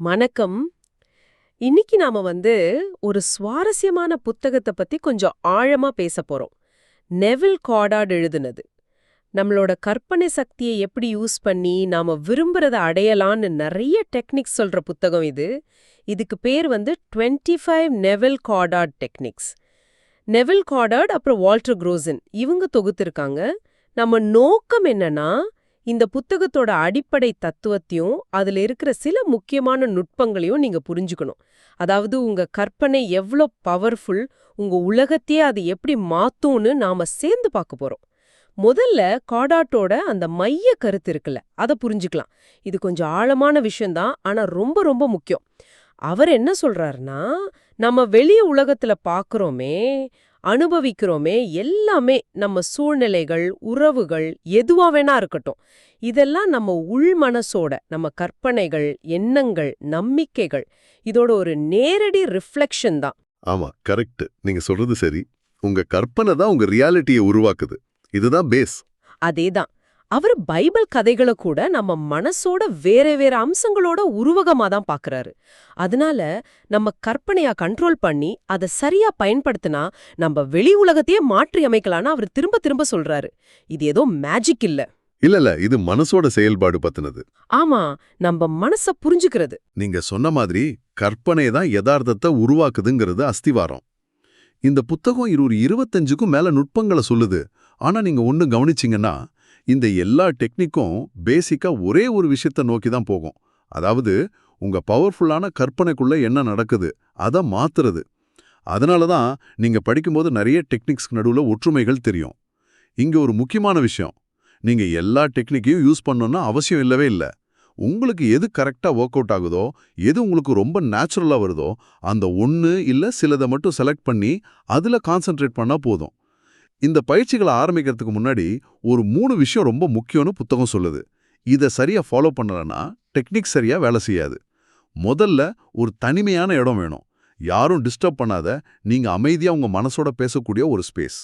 வணக்கம். இன்னைக்கு நாம ஒரு சுவாரஸ்யமான புத்தகத்தை பத்தி கொஞ்சம் ஆழமா பேசப் போறோம். நெவில் காடார்ட் எழுதுனது. நம்மளோட கற்பனை சக்தியை எப்படி யூஸ் பண்ணி நாம விரும்புறத அடையலான்னு நிறைய டெக்னிக்ஸ் சொல்ற புத்தகம் இது. இதுக்கு பேர் 25 நெவில் காடார்ட் டெக்னிக்ஸ். நெவில் காடார்ட் அப்புறம் வால்டர் குரோசன் இவங்க தொகுத்திருக்காங்க. நம்ம நோக்கம் என்னன்னா, இந்த புத்தகத்தோட அடிப்படை தத்துவத்தையும் அதுல இருக்கிற சில முக்கியமான நுட்பங்களையும் நீங்க புரிஞ்சுக்கணும். அதாவது உங்க கற்பனை எவ்ளோ பவர்ஃபுல், உங்க உலகத்தையே அது எப்படி மாத்தும்னு நாம சேர்ந்து பார்க்க போறோம். முதல்ல காடார்ட்டோட அந்த மைய கருத்து இருக்குல்ல, அத புரிஞ்சுக்கலாம். இது கொஞ்சம் ஆழமான விஷயம்தான், ஆனா ரொம்ப ரொம்ப முக்கியம். அவர் என்ன சொல்றாருன்னா, நம்ம வெளி உலகத்துல பார்க்கறோமே, அனுபவிக்கிறோமே எல்லாமே நம்ம சூழ்நிலைகள், உறவுகள் எதுவா வேணா இருக்கட்டும். இதெல்லாம் நம்ம உள் மனசோட, நம்ம கற்பனைகள், எண்ணங்கள், நம்பிக்கைகள் இதோட ஒரு நேரடி ரிஃப்ளெக்ஷன் தான். ஆமா, கரெக்ட். நீங்க சொல்றது சரி. உங்க கற்பனை தான் உங்க ரியாலிட்டியை உருவாக்குது. இதுதான் பேஸ். அதேதான். அவர் பைபிள் கதைகளை கூட நம்ம மனசோட வேற வேற அம்சங்களோட உருவகமா தான் பாக்குறாரு. அதனால நம்ம கற்பனையா கண்ட்ரோல் பண்ணி அதை சரியா பயன்படுத்தினா நம்ம வெளி உலகத்தையே மாற்றி அமைக்கலான்னு அவர் திரும்ப திரும்ப சொல்றாரு. இது ஏதோ மேஜிக் இல்ல. இல்ல, இது மனசோட செயல்பாடு பத்தினது. ஆமா, நம்ம மனச புரிஞ்சுக்கிறது. நீங்க சொன்ன மாதிரி கற்பனை தான் யதார்த்தத்தை உருவாக்குதுங்கிறது அஸ்திவாரம். இந்த புத்தகம் 25க்கும் மேல நுட்பங்களை சொல்லுது. ஆனா நீங்க ஒண்ணு கவனிச்சீங்கன்னா, இந்த எல்லா டெக்னிக்கும் பேசிக்கா ஒரே ஒரு விஷயத்தை நோக்கி தான் போகும். அதாவது உங்க பவர்ஃபுல்லான கற்பனைக்குள்ள என்ன நடக்குது அதை மாத்துறது. அதனால தான் நீங்க படிக்கும்போது நிறைய டெக்னிக்ஸ் நடுவுல ஒற்றுமைகள் தெரியும். இங்க ஒரு முக்கியமான விஷயம், நீங்க எல்லா டெக்னிக்கையும் யூஸ் பண்ணணும்னு அவசியம் இல்லவே இல்லை. உங்களுக்கு எது கரெக்டா ஒர்க் அவுட் ஆகுதோ, எது உங்களுக்கு ரொம்ப நேச்சுரலா வருதோ, அந்த ஒன்று இல்ல சிலதை மட்டும் செலக்ட் பண்ணி அதுல கான்சென்ட்ரேட் பண்ணா போதும். இந்த பயிற்சிகளை ஆரம்பிக்கிறதுக்கு முன்னாடி ஒரு 3 விஷயம் ரொம்ப முக்கியம்னு புத்தகம் சொல்லுது. இதை சரியா ஃபாலோ பண்ணலன்னா டெக்னிக் சரியா வேலை செய்யாது. முதல்ல ஒரு தனிமையான இடம் வேணும். யாரும் டிஸ்டர்ப் பண்ணாத, நீங்க அமைதியா உங்க மனசோட பேசக்கூடிய ஒரு ஸ்பேஸ்.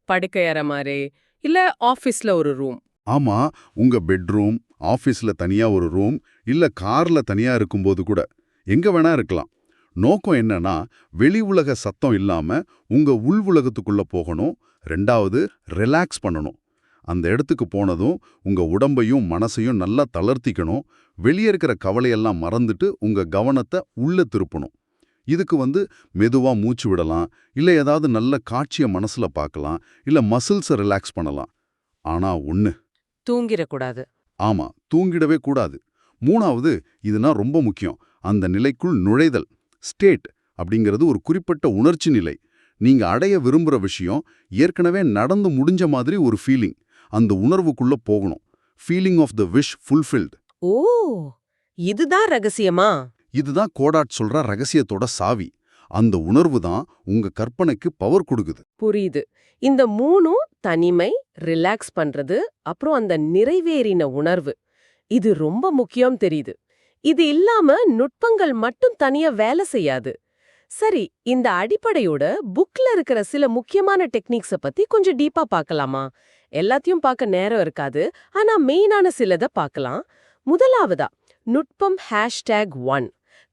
படுக்கையற மாதிரி இல்ல ஆபீஸ்ல ஒரு ரூம். ஆமா, உங்க பெட்ரூம், ஆபீஸ்ல தனியா ஒரு ரூம், இல்ல கார்ல தனியா இருக்கும்போது கூட எங்க வேணா இருக்கலாம். நோக்கம் என்னன்னா, வெளி உலக சத்தம் இல்லாம உங்க உள் உலகத்துக்குள்ள போகணும். 2வது, ரிலாக்ஸ் பண்ணணும். அந்த இடத்துக்கு போனதும் உங்க உடம்பையும் மனசையும் நல்லா தளர்த்திக்கணும். வெளியே இருக்கிற கவலையெல்லாம் மறந்துட்டு உங்க கவனத்தை உள்ள திருப்பணும். இதுக்கு மெதுவா மூச்சு விடலாம், இல்ல ஏதாவது நல்ல காட்சிய மனசுல பார்க்கலாம், இல்ல மசில்ஸை ரிலாக்ஸ் பண்ணலாம். ஆனா ஒண்ணு, தூங்கிடக்கூடாது. ஆமா, தூங்கிடவே கூடாது. 3வது, இதுனா ரொம்ப முக்கியம், அந்த நிலைக்குள் நுழைதல். ஸ்டேட் அப்படிங்கிறது ஒரு குறிப்பிட்ட உணர்ச்சி நிலை. நீங்க அடைய விரும்புற விஷயம் ஏற்கனவே நடந்து முடிஞ்ச மாதிரி ஒரு ஃபீலிங். அந்த உணர்வுக்குள்ள போகணும். Feeling of the wish fulfilled. ஓ, இதுதான் ரகசியமா? இதுதான் கோடார்ட் சொல்ற ரகசியத்தோட சாவி. அந்த உணர்வு தான் உங்க கற்பனைக்கு பவர் கொடுக்குது. புரியுது. இந்த 3ம் தனிமை, ரிலாக்ஸ் பண்றது, அப்புறம் அந்த நிறைவேறின உணர்வு, இது ரொம்ப முக்கியம் தெரியுது. இது இல்லாம நுட்பங்கள் மட்டும் தனியா வேலை செய்யாது. சரி, இந்த அடிப்படையோட புக்ல இருக்கிற சில முக்கியமான டெக்னிக்ஸ பத்தி கொஞ்சம் டீப்பா பார்க்கலாமா? எல்லாத்தையும் பார்க்க நேரம் இருக்காது, ஆனா மெயினான சிலத பார்க்கலாம். முதலாவதா, நுட்பம் #1,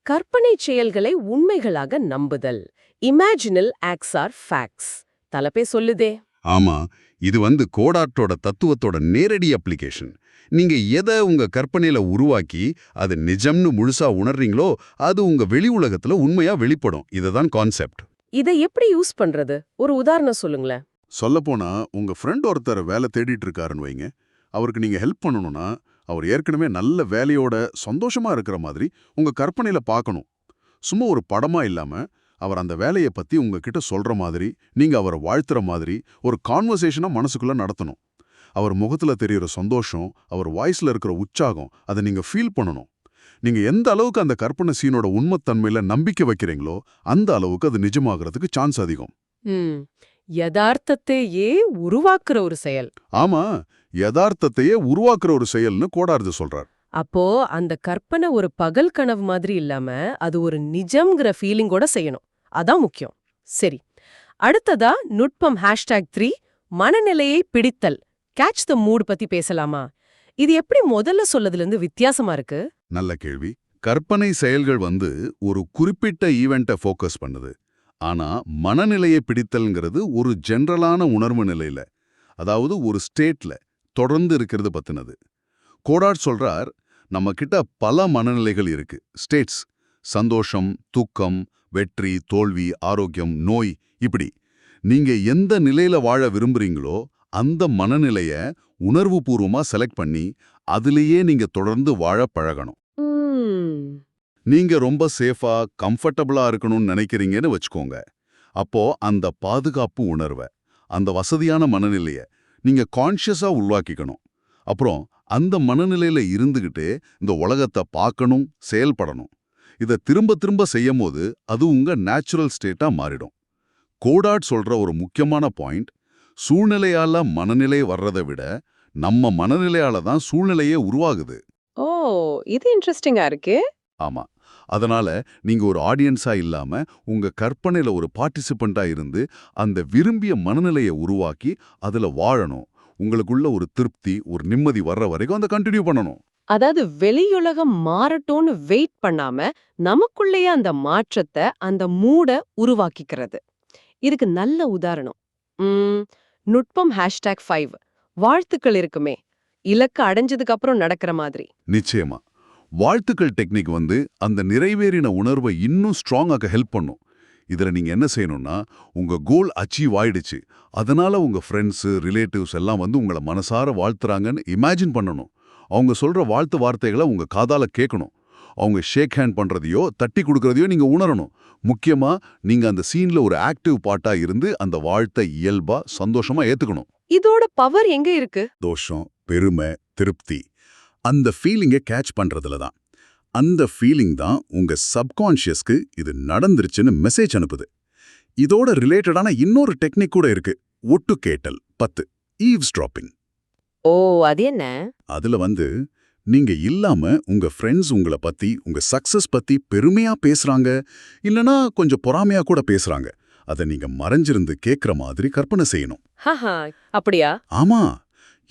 கற்பனை செயல்களை உண்மைகளாக நம்புதல். இமேஜினல் ஆக்ட்ஸ் ஆர் ஃபேக்ட்ஸ். தலைப்பே சொல்லுதே. ஆமா, இது கோடார்ட்டோட தத்துவத்தோட நேரடி அப்ளிகேஷன். நீங்க எதை உங்க கற்பனையில உருவாக்கி அது நிஜம்னு முழுசா உணர்றீங்களோ, அது உங்க வெளி உலகத்துல உண்மையா வெளிப்படும். இதுதான் கான்செப்ட். இதை எப்படி யூஸ் பண்றது? ஒரு உதாரணம் சொல்லுங்களேன். சொல்லப்போனா, உங்க ஃப்ரெண்ட் ஒருத்தர் வேலை தேடிட்டு இருக்காருன்னு வைங்க. அவருக்கு நீங்க ஹெல்ப் பண்ணணும்னா, அவர் ஏற்கனவே நல்ல வேலையோட சந்தோஷமா இருக்கிற மாதிரி உங்க கற்பனையில பார்க்கணும். சும்மா ஒரு படமா இல்லாம, அவர் அந்த வேலையை பத்தி உங்ககிட்ட சொல்ற மாதிரி, நீங்க அவரை வாழ்த்துற மாதிரி ஒரு கான்வர்சேஷனா மனசுக்குள்ள நடத்தணும். அவர் முகத்துல தெரியுற சந்தோஷம், அவர் வாய்ஸ்ல இருக்கிற உற்சாகம், அதை நீங்க ஃபீல் பண்ணணும். நீங்க எந்த அளவுக்கு அந்த கற்பனை சீனோட உண்மைத்தன்மையில நம்பிக்கை வைக்கிறீங்களோ, அந்த அளவுக்கு அது நிஜமாகறதுக்கு சான்ஸ் அதிகம். யதார்த்தத்தையே உருவாக்குற ஒரு செயல். ஆமா, யதார்த்தத்தையே உருவாக்குற ஒரு செயல்னு கோடார்ட் சொல்றார். அப்போ அந்த கற்பனை ஒரு பகல் கனவு மாதிரி இல்லாம அது ஒரு நிஜம்ங்கிற ஃபீலிங்கோட செய்யணும். அதான் முக்கியம். சரி, அடுத்ததா நுட்பம் #3, மனநிலையை பிடித்தல். கேட்ச் த மூட் பத்தி பேசலாமா? இது எப்படி முதல்ல சொல்லதுல இருந்து வித்தியாசமா இருக்கு? நல்ல கேள்வி. கற்பனை செயல்கள் ஒரு குறிப்பிட்ட ஈவெண்ட்டை ஃபோக்கஸ் பண்ணுது. ஆனா மனநிலையை பிடித்தல்ங்கிறது ஒரு ஜெனரலான உணர்வு நிலையில, அதாவது ஒரு ஸ்டேட்ல தொடர்ந்து இருக்கிறது பத்தினது. கோடாட் சொல்றார், நம்ம கிட்ட பல மனநிலைகள் இருக்கு, ஸ்டேட்ஸ். சந்தோஷம், தூக்கம், வெற்றி, தோல்வி, ஆரோக்கியம், நோய், இப்படி. நீங்க எந்த நிலையில வாழ விரும்புறீங்களோ அந்த மனநிலைய உணர்வுபூர்வமா செலக்ட் பண்ணி அதிலேயே நீங்க தொடர்ந்து வாழ பழகணும். நீங்க ரொம்ப சேஃபா கம்ஃபர்டபுளா இருக்கணும்னு நினைக்கிறீங்கன்னு வச்சுக்கோங்க. அப்போ அந்த பாதுகாப்பு உணர்வை, அந்த வசதியான மனநிலைய நீங்க கான்ஷியஸா உருவாக்கிக்கணும். அப்புறம் அந்த மனநிலையில இருந்துகிட்டே இந்த உலகத்தை பார்க்கணும், செயல்படணும். இதை திரும்ப திரும்ப செய்யும் போது அது உங்க நேச்சுரல் ஸ்டேட்டா மாறிடும். கோடாட் சொல்ற ஒரு முக்கியமான பாயிண்ட், சூழ்நிலையால மனநிலை வர்றதை விட நம்ம மனநிலையால தான் சூழ்நிலையே உருவாகுது. ஓ, இது இன்ட்ரெஸ்டிங்கா இருக்கு. ஆமா. அதனால நீங்க ஒரு ஆடியன்ஸா இல்லாம உங்க கற்பனையில ஒரு பார்ட்டிசிபெண்டா இருந்து அந்த விரும்பிய மனநிலையை உருவாக்கி அதுல வாழணும். உங்களுக்குள்ள ஒரு திருப்தி, ஒரு நிம்மதி வர்ற வரைக்கும் அந்த கண்டினியூ பண்ணணும். அதாவது வெளியுலகம் மாறட்டும்னு வெயிட் பண்ணாம நமக்குள்ளேயே அந்த மாற்றத்தை, அந்த மூட உருவாக்கிக்கிறது. இதுக்கு நல்ல உதாரணம் நுட்பம் #5 வாழ்த்துக்கள் இருக்குமே, இலக்கு அடைஞ்சதுக்கு அப்புறம் நடக்கிற மாதிரி. நிச்சயமா. வாழ்த்துக்கள் டெக்னிக் அந்த நிறைவேறின உணர்வை இன்னும் ஸ்ட்ராங் ஆக்க ஹெல்ப் பண்ணும். இதுல நீங்க என்ன செய்யணும்னா, உங்க கோல் அச்சீவ் ஆயிடுச்சு, அதனால உங்க ஃப்ரெண்ட்ஸ், ரிலேட்டிவ்ஸ் எல்லாம் உங்களை மனசார வாழ்த்துறாங்கன்னு இமேஜின் பண்ணணும். அவங்க சொல்ற வாழ்த்து வார்த்தைகளை உங்க காதால கேட்கணும். அவங்க ஷேக் ஹேண்ட் பண்றதையோ தட்டி கொடுக்கறதையோ நீங்க உணரணும். முக்கியமா நீங்க அந்த சீன்ல ஒரு ஆக்டிவ் பார்ட்டா இருந்து அந்த வாழ்த்தை இயல்பா சந்தோஷமா ஏத்துக்கணும். இதோட பவர் எங்க இருக்கு? தோஷம், பெருமை, திருப்தி, அந்த ஃபீலிங்கை கேட்ச் பண்றதுல தான். அந்த ஃபீலிங் தான் உங்க சப்கான்ஷியஸ்க்கு இது நடந்துருச்சுன்னு மெசேஜ் அனுப்புது. இதோட ரிலேட்டடான இன்னொரு டெக்னிக் கூட இருக்கு, ஒட்டு கேட்டல் 10 ஈவ்ஸ்ட்ராப்பிங். ஓ, அது என்ன? அதுல நீங்க இல்லாம உங்க ஃப்ரெண்ட்ஸ் உங்களை பத்தி, உங்க சக்சஸ் பத்தி பெருமையா பேசுறாங்க, இல்லனா கொஞ்சம் பொறாமையா கூட பேசுறாங்க. அதை நீங்க மறைஞ்சிருந்து கேட்கிற மாதிரி கற்பனை செய்யணும். அப்படியா? ஆமா,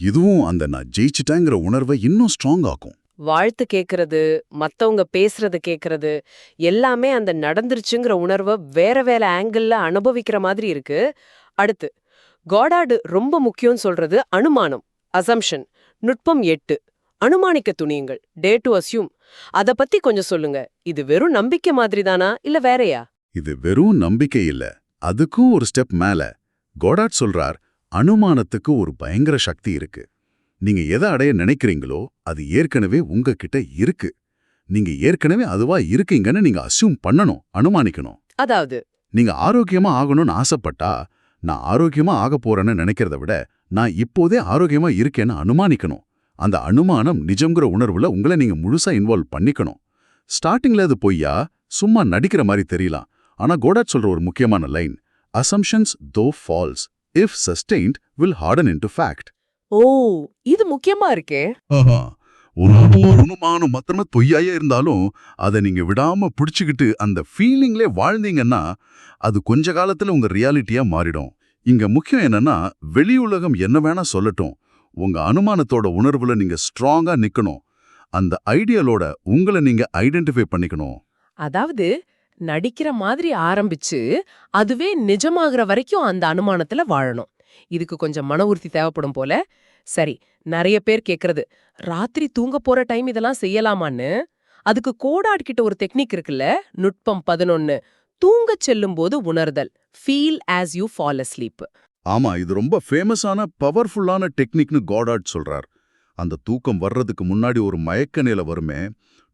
இதுவும் அந்த நான் ஜெயிச்சிட்டேங்கிற உணர்வை இன்னும் ஸ்ட்ராங் ஆக்கும். வாழ்த்து கேக்குறது, மத்தவங்க பேசுறது கேக்குறது எல்லாமே அந்த நடந்துருச்சுங்கிற உணர்வை வேற வேற ஆங்கிள் அனுபவிக்கிற மாதிரி இருக்கு. அடுத்து கோடார்டு ரொம்ப முக்கியம் சொல்றது அனுமானம், அசம்ஷன். நுட்பம் 8 அனுமானிக்க துணியுங்கள், டே டு அஸ்யூம். அத பத்தி கொஞ்சம் சொல்லுங்க. இது வெறும் நம்பிக்கை மாதிரி தானா, இல்ல வேறயா? இது வெறும் நம்பிக்கை இல்ல, அதுக்கும் ஒரு ஸ்டெப் மேல. கோடார்ட் சொல்றார், அனுமானத்துக்கு ஒரு பயங்கர சக்தி இருக்கு. நீங்க எதை அடைய நினைக்கிறீங்களோ அது ஏற்கனவே உங்ககிட்ட இருக்கு. நீங்க ஏற்கனவே அதுவா இருக்கீங்கன்னு நீங்க அஸ்யூம் பண்ணணும், அனுமானிக்கணும். அதாவது நீங்க ஆரோக்கியமா ஆகணும்னு ஆசைப்பட்டா, நான் ஆரோக்கியமா ஆக போறேன்னு நினைக்கிறத விட நான் இப்போதே ஆரோக்கியமா இருக்கேன்னு அனுமானிக்கணும். அந்த அனுமானம் நிஜம்ங்கிற உணர்வுல உங்களை நீங்க முழுசா இன்வால்வ் பண்ணிக்கணும். ஸ்டார்டிங்ல அது பொய்யா, சும்மா நடிக்கிற மாதிரி தெரியலாம். ஆனா கோடார்ட் சொல்ற ஒரு முக்கியமான line, assumptions though false, if sustained will harden into fact. ஓ, இது முக்கியமா இருக்கே. ஒரு அனுமானம் மாத்திரமே பொய்யாயே இருந்தாலும் அதை நீங்க விடாம பிடிச்சுக்கிட்டு அந்த ஃபீலிங்லே வாழ்ந்தீங்கன்னா அது கொஞ்ச காலத்துல உங்க ரியாலிட்டியா மாறிடும். இங்க முக்கியம் என்னன்னா, வெளியுலகம் என்ன வேணா சொல்லட்டும், உங்க அனுமானத்தோட உணர்வுல நீங்க ஸ்ட்ராங்கா நிக்கணும். அந்த ஐடியலோட உங்களை நீங்க ஐடென்டிஃபை பண்ணிக்கணும். அதாவது நடிக்கிற மாதிரி ஆரம்பிச்சு அதுவே நிஜமாகிற வரைக்கும் அந்த அனுமானத்துல வாழணும். இதுக்கு கொஞ்சம் மன உறுதி தேவைப்படும் போல. சரி, நிறைய பேர் கேக்குறது, ராத்திரி தூங்க போற டைம் இதெல்லாம் செய்யலாமான்னு. அதுக்கு கோடார்ட் கிட்ட ஒரு டெக்னிக் இருக்குல்ல, நுட்பம் 11 தூங்கச் செல்லும் போது உணர்தல், feel as you fall asleep. ஆமா, இது ரொம்ப ஃபேமஸான பவர்ஃபுல்லான டெக்னிக்னு கோடார்ட் சொல்றார். அந்த தூக்கம் வர்றதுக்கு முன்னாடி ஒரு மயக்க நிலை வருமே,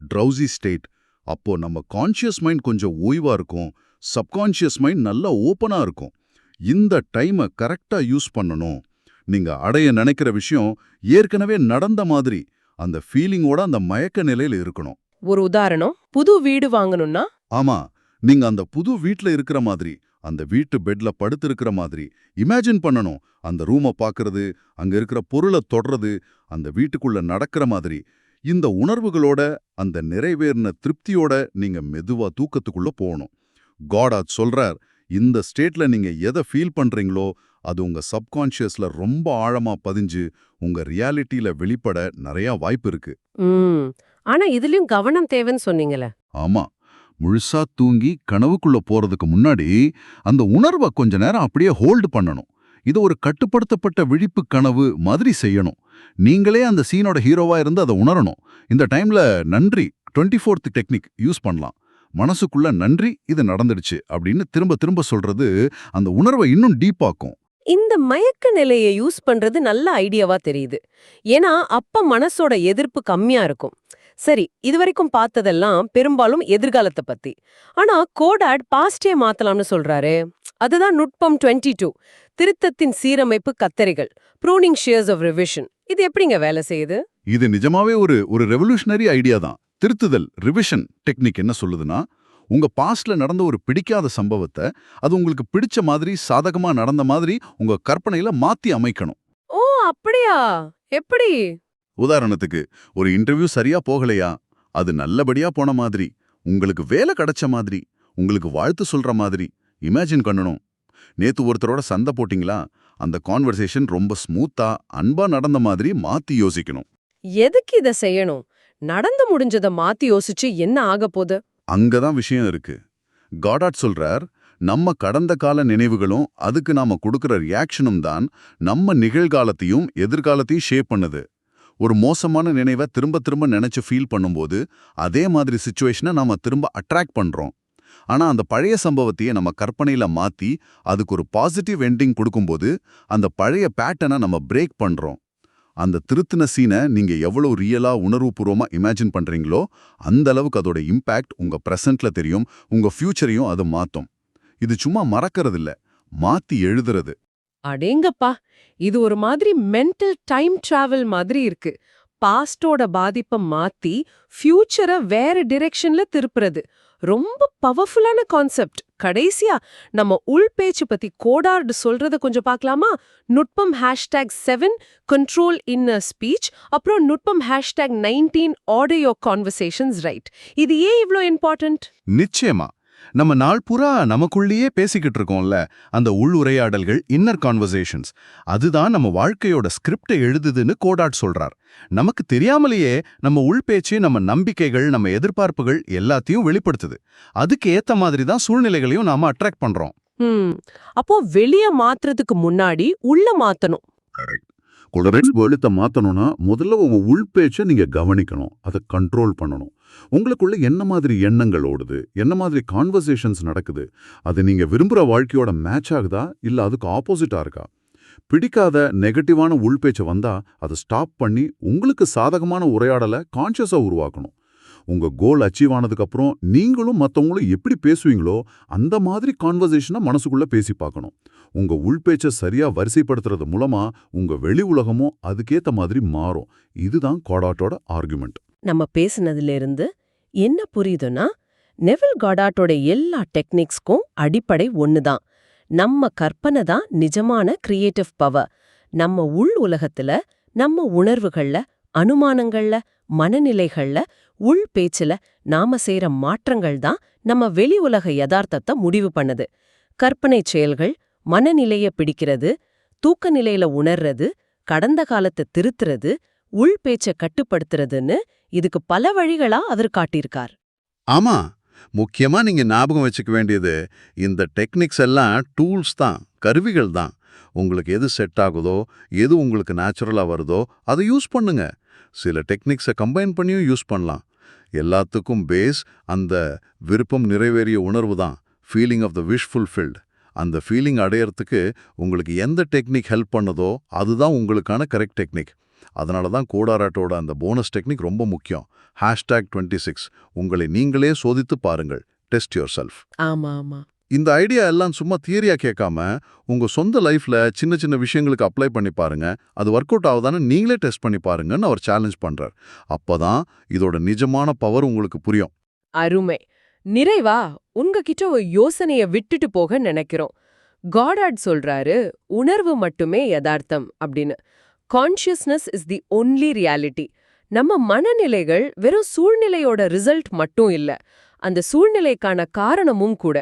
ட்ரௌசி ஸ்டேட். அப்போ நம்ம கான்ஷியஸ் மைண்ட் கொஞ்சம் ஓய்வா இருக்கும், சப்கான்ஷியஸ் மைண்ட் நல்லா ஓப்பனா இருக்கும். இந்த டைமை கரெக்டா யூஸ் பண்ணணும். நீங்க அடைய நினைக்கிற விஷயம் ஏற்கனவே நடந்த மாதிரி அந்த ஃபீலிங்கோட அந்த மயக்க நிலையில இருக்கணும். ஒரு உதாரணம், புது வீடு வாங்கணும்னா? ஆமா, நீங்க அந்த புது வீட்ல இருக்கிற மாதிரி, அந்த வீட்டு பெட்ல படுத்திருக்கிற மாதிரி இமேஜின் பண்ணணும். அந்த ரூமை பார்க்கறது, அங்க இருக்கிற பொருளை தொடுறது, அந்த வீட்டுக்குள்ள நடக்கிற மாதிரி. இந்த உணர்வுகளோட, அந்த நிறைவேறின திருப்தியோட நீங்க மெதுவா தூக்கத்துக்குள்ள போகணும். கோடார்ட் சொல்றார், இந்த ஸ்டேட்ல நீங்க எதை ஃபீல் பண்றீங்களோ அது உங்க சப்கான்ஷியஸ்ல ரொம்ப ஆழமா பதிஞ்சு உங்க ரியாலிட்டியில வெளிப்பட நிறைய வாய்ப்பு இருக்கு. ஆனா இதுலயும் கவனம் தேவைன்னு சொன்னீங்கல்ல. ஆமா, முழுசா தூங்கி கனவுக்குள்ள போறதுக்கு முன்னாடி அந்த உணர்வை கொஞ்ச நேரம் அப்படியே ஹோல்டு பண்ணணும். இது ஒரு கட்டுப்படுத்தப்பட்ட விழிப்பு கனவு மாதிரி செய்யணும். நீங்களே அந்த சீனோட ஹீரோவா இருந்து அதை உணரணும். இந்த டைம்ல நன்றி 24th டெக்னிக் யூஸ் பண்ணலாம். மனசுக்குள்ள நன்றி இது நடந்துடுச்சு அப்படின்னு திரும்ப திரும்ப சொல்றது அந்த உணர்வை இன்னும் டீப்பாக்கும். இந்த மயக்க நிலையை யூஸ் பண்றது நல்ல ஐடியாவா தெரியுது. ஏன்னா அப்ப மனசோட எதிர்ப்பு கம்மியா இருக்கும். சரி, இதுவரைக்கும் பார்த்ததெல்லாம் பெரும்பாலும் எதிர்காலத்தை பத்தி. ஆனா கோடாட் பாஸ்டே மாத்தலாம்னு சொல்றாரே, அதுதான் நுட்பம் 22. திருத்தத்தின் சீரமைப்பு கத்தரிகள், ப்ரூனிங் ஷியர்ஸ் ஆஃப் ரிவிஷன். இது எப்படிங்க வேலை செய்யுது? இது நிஜமாவே ஒரு ரெவல்யூஷனரி ஐடியா தான். திருத்துதல் ரிவிஷன் டெக்னிக் என்ன சொல்லுதுன்னா, உங்க பாஸ்ட்ல நடந்த ஒரு பிடிக்காத சம்பவத்தை அது உங்களுக்கு பிடிச்ச மாதிரி சாதகமா நடந்த மாதிரி உங்க கற்பனையில மாத்தி அமைக்கணும். ஓ, அப்படியா? எப்படி? உதாரணத்துக்கு, ஒரு இன்டர்வியூ சரியா போகலையா, அது நல்லபடியா போன மாதிரி, உங்களுக்கு வேலை கிடைச்ச மாதிரி, உங்களுக்கு வாழ்த்து சொல்ற மாதிரி இமேஜின் பண்ணணும். நேத்து ஒருத்தரோட சண்டை போட்டீங்களா, அந்த கான்வர்சேஷன் ரொம்ப ஸ்மூத்தா அன்பா நடந்த மாதிரி மாத்தி யோசிக்கணும். எதுக்கு இத செய்யணும்? நடந்து முடிஞ்சத மாத்தி யோசிச்சு என்ன ஆகப்போகுது? அங்கதான் விஷயம் இருக்கு. காடாட் சொல்றார், நம்ம கடந்த கால நினைவுகளும் அதுக்கு நாம கொடுக்கிற ரியாக்ஷனும் தான் நம்ம நிகழ்காலத்தையும் எதிர்காலத்தையும் ஷேப் பண்ணுது. ஒரு மோசமான நினைவை திரும்ப திரும்ப நினைச்சு ஃபீல் பண்ணும்போது அதே மாதிரி சிச்சுவேஷனை நாம திரும்ப அட்ராக்ட் பண்றோம். ஆனா அந்த பழைய சம்பவத்தையே நம்ம கற்பனையில மாத்தி அதுக்கு ஒரு பாசிட்டிவ் எண்டிங் கொடுக்கும்போது அந்த பழைய பேட்டர்னை நம்ம பிரேக் பண்றோம். அந்த திருத்தின சீனை நீங்க எவ்வளவு ரியலா உணர்வுபூர்வமா இமேஜின் பண்றீங்களோ அந்த அளவுக்கு அதோட இம்பாக்ட் உங்க பிரசன்ட்ல தெரியும், உங்க ஃபியூச்சரையும் அது மாத்தும். இது சும்மா மறக்கிறது இல்ல, மாத்தி எழுதுறது. அடேங்கப்பா, இது ஒரு மாதிரி மென்டல் டைம் டிராவல் மாதிரி இருக்கு. பாஸ்டோட பாதிப்பை மாத்தி ஃபியூச்சரை வேற டிரெக்ஷன்ல திருப்புறது ரொம்ப பவர்ஃபுல்லான கான்செப்ட். கடைசியா நம்ம உள் பேச்சு பத்தி கோடார்டு சொல்றத கொஞ்சம் பார்க்கலாமா? நுட்பம் #7 கண்ட்ரோல் இன்னர் ஸ்பீச், அப்புறம் நுட்பம் #19 ஆர்டர் யோர் கான்வர்சேஷன்ஸ் ரைட். இது ஏன் இவ்ளோ இம்பார்ட்டன்ட்? நிச்சயமா, நம்ம நாள் பூரா நமக்குள்ளேயே பேசிக்கிட்டு இருக்கோம்ல, அந்த உள் உரையாடல்கள், இன்னர் கான்வர்சேஷன்ஸ், அதுதான் நம்ம வாழ்க்கையோட ஸ்கிரிப்டை எழுதுதுன்னு கோடாட் சொல்றார். நமக்கு தெரியாமலேயே நம்ம உள் பேச்சு நம்ம நம்பிக்கைகள், நம்ம எதிர்பார்ப்புகள் எல்லாத்தையும் வெளிப்படுத்துது. அதுக்கு ஏத்த மாதிரி தான் சூழ்நிலைகளையும் நாம அட்ராக்ட் பண்றோம். அப்போ வெளிய மாத்துறதுக்கு முன்னாடி உள்ள மாத்தணும். எழுத்த மாத்தணும்னா முதல்ல உங்க உள் பேச்சை நீங்க கவனிக்கணும், அதை கண்ட்ரோல் பண்ணணும். உங்களுக்குள்ள என்ன மாதிரி எண்ணங்கள் ஓடுது, என்ன மாதிரி கான்வர்சேஷன்ஸ் நடக்குது, அது நீங்க விரும்புற வாழ்க்கையோட மேட்ச் ஆகுதா இல்ல அதுக்கு ஆப்போசிட்டா இருக்கா? பிடிக்காத நெகட்டிவான உள்பேச்சு வந்தா அதை ஸ்டாப் பண்ணி உங்களுக்கு சாதகமான உரையாடலை கான்ஷியஸா உருவாக்கணும். உங்க கோல் அச்சீவ் ஆனதுக்கு அப்புறம் நீங்களும் மற்றவங்களும் எப்படி பேசுவீங்களோ அந்த மாதிரி கான்வர்சேஷனை மனசுக்குள்ள பேசி பார்க்கணும். உங்க உள்பேச்சை சரியா வரிசைப்படுத்துறது மூலமா உங்க வெளி உலகமும் அதுக்கேத்த மாதிரி மாறும். இதுதான் கோடாட்டோட ஆர்குமெண்ட். நம்ம பேசுனதுல இருந்து என்ன புரியுதுன்னா, நெவில் காடாட்டோட எல்லா டெக்னிக்ஸ்க்கும் அடிப்படை ஒண்ணுதான். நம்ம கற்பனை தான் நிஜமான கிரியேட்டிவ் பவர். நம்ம உள் உலகத்துல, நம்ம உணர்வுகள்ல, அனுமானங்கள்ல, மனநிலைகள்ல, உள் பேச்சுல நாம செய்யற மாற்றங்கள் தான் நம்ம வெளி உலக யதார்த்தத்தை முடிவு பண்ணுது. கற்பனை செயல்கள், மனநிலைய பிடிக்கிறது, தூக்க நிலையில உணர்றது, கடந்த காலத்தை திருத்துறது, உள் பேச்சை கட்டுப்படுத்துறதுன்னு இதுக்கு பல வழிகளா அவர் காட்டியிருக்கார். ஆமா, முக்கியமா நீங்க ஞாபகம் வச்சுக்க வேண்டியது, இந்த டெக்னிக்ஸ் எல்லாம் டூல்ஸ் தான், கருவிகள் தான். உங்களுக்கு எது செட் ஆகுதோ, எது உங்களுக்கு நேச்சுரலா வருதோ அதை யூஸ் பண்ணுங்க. சில டெக்னிக்ஸை கம்பைன் பண்ணியும் யூஸ் பண்ணலாம். எல்லாத்துக்கும் பேஸ் அந்த விருப்பம் நிறைவேறிய உணர்வு தான், feeling of the wish fulfilled. அந்த ஃபீலிங் அடையறதுக்கு உங்களுக்கு எந்த டெக்னிக் ஹெல்ப் பண்ணதோ அதுதான் உங்களுக்கான கரெக்ட் டெக்னிக். அதனால தான் கோடாராட்டோட அந்த போனஸ் டெக்னிக் ரொம்ப முக்கியம். #26 உங்களை நீங்களே சோதித்து பாருங்கள். Test your self. ஆமா ஆமா. இந்த ஐடியா எல்லாம் சும்மா தியரியா கேட்காம உங்க சொந்த லைஃப்ல சின்ன சின்ன விஷயங்களுக்கு அப்ளை பண்ணி பாருங்க. அது ஒர்க் அவுட் ஆகுதான்னு நீங்களே டெஸ்ட் பண்ணி பாருங்கன்னு அவர் சேலஞ்ச் பண்றார். அப்பதான் இதோட நிஜமான பவர் உங்களுக்கு புரியும். அருமை. நிறைவா உங்ககிட்ட ஒரு யோசனைய விட்டுட்டு போக நினைக்கிறோம். காடாட் சொல்றாரு, உணர்வு மட்டுமே யதார்த்தம் அப்படின்னு. Consciousness is the only reality. நம்ம மனநிலைகள் வெறும் சூழ்நிலையோட ரிசல்ட் மட்டும் இல்ல, அந்த சூழ்நிலைக்கான காரணமும் கூட.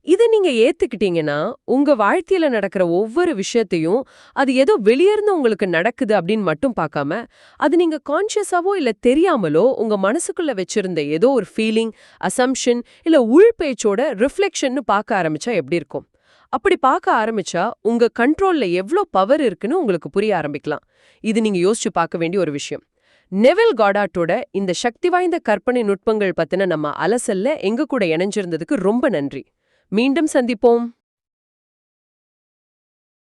இதை நீங்க ஏத்துக்கிட்டீங்கன்னா உங்க வாழ்க்கையில நடக்கிற ஒவ்வொரு விஷயத்தையும் அது ஏதோ வெளியிருந்து உங்களுக்கு நடக்குது அப்படின்னு மட்டும் பார்க்காம அது நீங்க கான்ஷியஸாவோ இல்ல தெரியாமலோ உங்க மனசுக்குள்ள வச்சிருந்த ஏதோ ஒரு ஃபீலிங், அசம்ஷன் இல்ல உள் பேச்சோட ரிஃப்ளெக்ஷன்னு பார்க்க ஆரம்பிச்சா எப்படி இருக்கும்? அப்படி பார்க்க ஆரம்பிச்சா உங்க கண்ட்ரோல்ல எவ்ளோ பவர் இருக்குன்னு உங்களுக்கு புரிய ஆரம்பிக்கலாம். இது நீங்க யோசிச்சு பார்க்க வேண்டிய ஒரு விஷயம். நெவில் காடாட்டோட இந்த சக்தி வாய்ந்த கற்பனை நுட்பங்கள் பத்தின நம்ம அலசல்ல எங்க கூட இணைஞ்சிருந்ததுக்கு ரொம்ப நன்றி. மீண்டும் சந்திப்போம்.